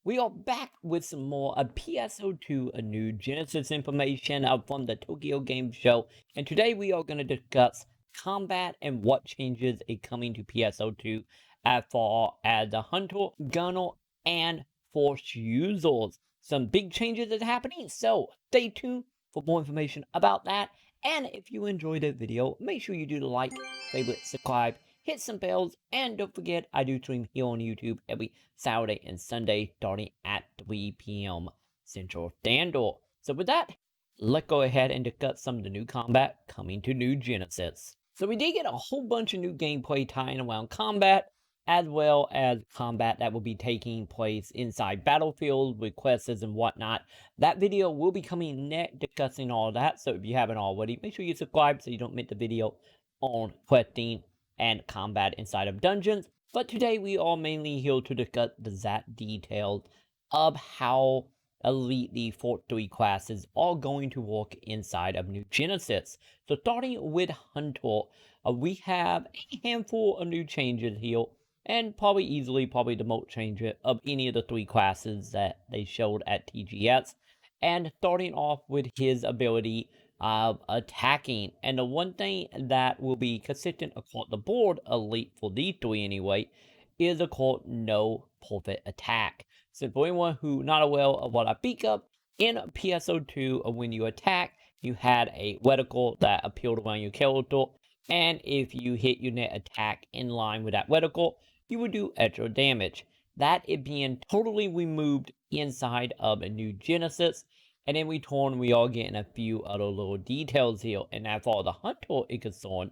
We are back with some more PSO2 a new Genesis information from the Tokyo Game Show, and today we are going to discuss combat and what changes are coming to PSO2 as far as the Hunter, Gunner, and Force users. Some big changes are happening, so stay tuned for more information about that. And if you enjoyed the video, make sure you do the like, favorite, subscribe, hit some bells, and don't forget I do stream here on YouTube every Saturday and Sunday starting at 3 p.m. Central Standard. So with that, let's go ahead and discuss some of the new combat coming to New Genesis. So we did get a whole bunch of new gameplay tying around combat, as well as combat that will be taking place inside battlefields with quests and whatnot. That video will be coming next discussing all that, so if you haven't already, make sure you subscribe so you don't miss the video on questing and combat inside of dungeons. But today we are mainly here to discuss the exact details of how Elite the 4-3 classes are going to work inside of New Genesis. So starting with Hunter, we have a handful of new changes here, and probably the most changes of any of the 3 classes that they showed at TGS. And starting off with his ability of attacking. And the one thing that will be consistent across the board, Elite for these 3 anyway, is a called no perfect attack. So for anyone who not aware of what I speak of, in PSO2, when you attack, you had a reticle that appeared around your character, and if you hit your net attack in line with that reticle, you would do extra damage. That is being totally removed inside of a New Genesis, and in return, we are getting a few other little details here, and as far as the Hunter is concerned,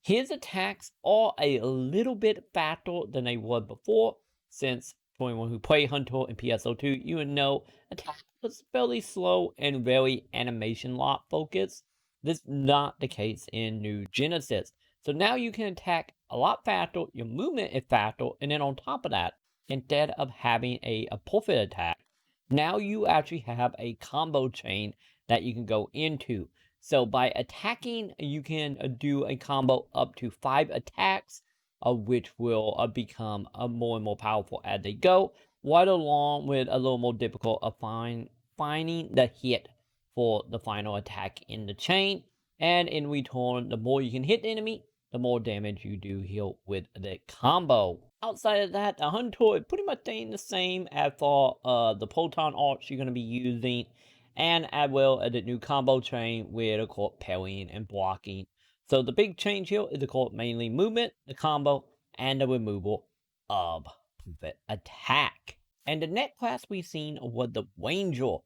his attacks are a little bit faster than they were before, since for anyone who played Hunter in PSO2, you would know attack was fairly slow and very animation lock focused. This is not the case in New Genesis. So now you can attack a lot faster, your movement is faster, and then on top of that, instead of having a perfect attack, now you actually have a combo chain that you can go into. So by attacking, you can do a combo up to 5 attacks, which will become more and more powerful as they go, right along with a little more difficult of finding the hit for the final attack in the chain. And in return, the more you can hit the enemy, the more damage you do heal with the combo. Outside of that, the Hunter is pretty much staying the same as for the Proton arts you're going to be using, and as well as the new combo chain with of course parrying and blocking. So the big change here is of course mainly movement, the combo, and the removal of perfect attack. And the next class we've seen was the Ranger,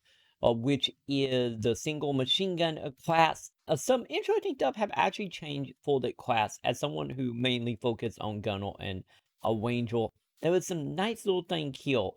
which is the single machine gun class. Some interesting stuff have actually changed for the class. As someone who mainly focused on gunner and a ranger, there was some nice little thing here,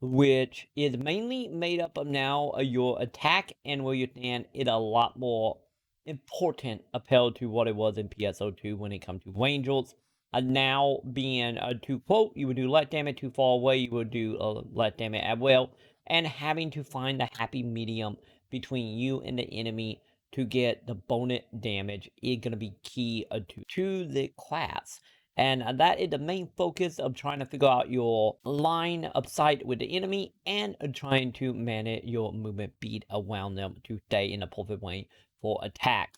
which is mainly made up of now your attack and where you stand is a lot more important compared to what it was in PSO2 when it comes to rangers. Now being too quote, you would do less damage too far away, you would do less damage as well, and having to find the happy medium between you and the enemy to get the bonus damage is going to be key to the class. And that is the main focus of trying to figure out your line of sight with the enemy and trying to manage your movement speed around them to stay in a perfect way for attack.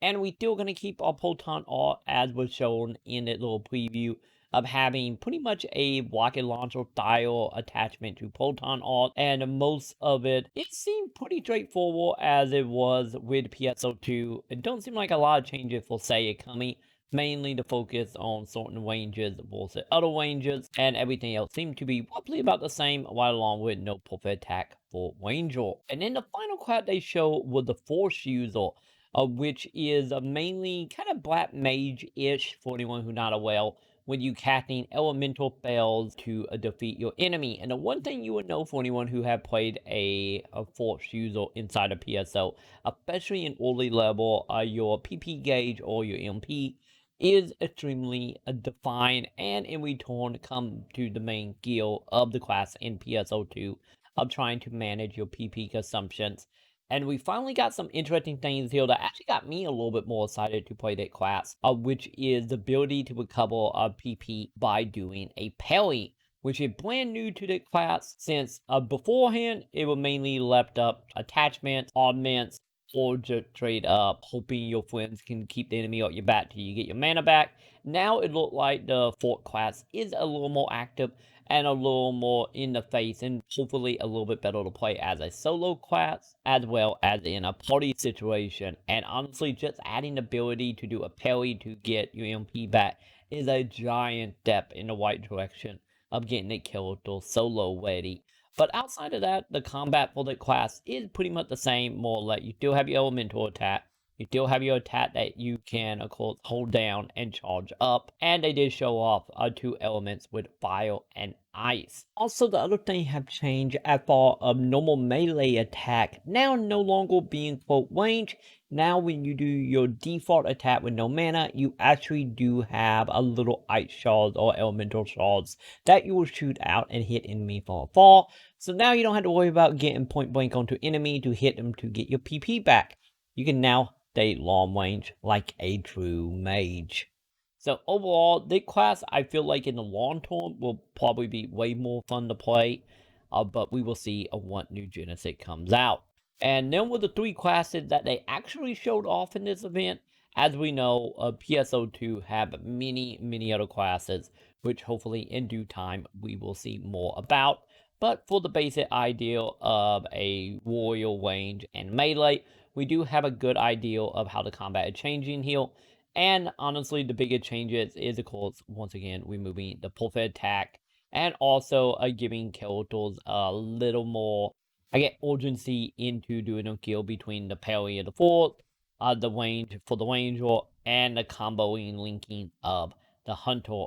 And we're still going to keep our Proton art as was shown in that little preview of having pretty much a rocket launcher style attachment to Proton art, and most of it seemed pretty straightforward as it was with PSO2. It don't seem like a lot of changes for SEGA coming, mainly to focus on certain ranges versus other ranges, and everything else seemed to be roughly about the same, right along with no perfect attack for Ranger. And then the final class they showed was the Force user, which is mainly kind of black mage-ish for anyone who's not aware, when you casting elemental spells to defeat your enemy. And the one thing you would know for anyone who have played a Force user inside a PSO, especially in early level, your PP gauge or your MP is extremely defined, and in return come to the main skill of the class in PSO2 of trying to manage your PP consumptions. And we finally got some interesting things here that actually got me a little bit more excited to play that class, which is the ability to recover PP by doing a parry. which is brand new to the class since beforehand it was mainly left up attachments, augments, or just straight up hoping your friends can keep the enemy off your back till you get your mana back. Now it looked like the fort class is a little more active and a little more in the face, and hopefully a little bit better to play as a solo class as well as in a party situation. And honestly, just adding the ability to do a parry to get your MP back is a giant step in the right direction of getting a character solo ready. But outside of that, the combat for the class is pretty much the same, more or less. You still have your elemental attack. You still have your attack that you can, of course, hold down and charge up. And they did show off two elements with fire and ice. Also, the other thing have changed as far as normal melee attack now no longer being quote range. Now when you do your default attack with no mana, you actually do have a little ice shards or elemental shards that you will shoot out and hit enemy from afar. So now you don't have to worry about getting point blank onto enemy to hit them to get your PP back. You can now stay long range like a true mage. So overall, this class I feel like in the long term will probably be way more fun to play, but we will see what new Genesis comes out. And then with the three classes that they actually showed off in this event, as we know, PSO2 have many other classes, which hopefully in due time we will see more about. But for the basic idea of a warrior range and melee, we do have a good idea of how the combat is changing here. And honestly, the biggest changes is, of course, once again, removing the perfect attack and also giving characters a little more, I get urgency into doing a kill between the parry and the fort, the range for the ranger, and the comboing linking of the hunter.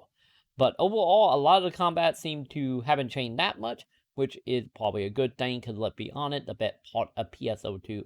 But overall, a lot of the combat seem to haven't changed that much, which is probably a good thing, because let's be honest, the best part of PSO2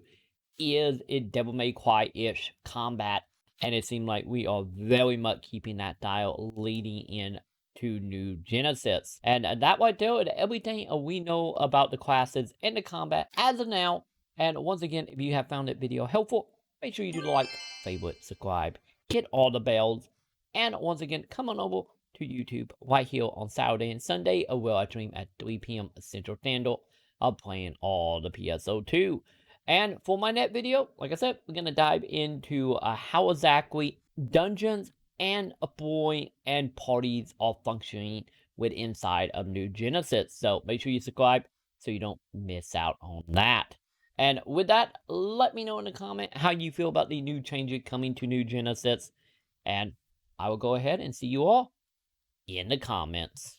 is it Devil May Cry-ish combat, and it seems like we are very much keeping that dial leading in to new Genesis. And that right there is everything we know about the classes and the combat as of now. And once again, if you have found that video helpful, make sure you do like, favorite, subscribe, hit all the bells, and once again, come on over to YouTube right here on Saturday and Sunday, where I stream at 3 p.m. Central Standard of playing all the PSO2. And for my next video, like I said, we're going to dive into how exactly dungeons and avoid and parties are functioning with inside of New Genesis. So make sure you subscribe so you don't miss out on that. And with that, let me know in the comment how you feel about the new changes coming to New Genesis. And I will go ahead and see you all in the comments.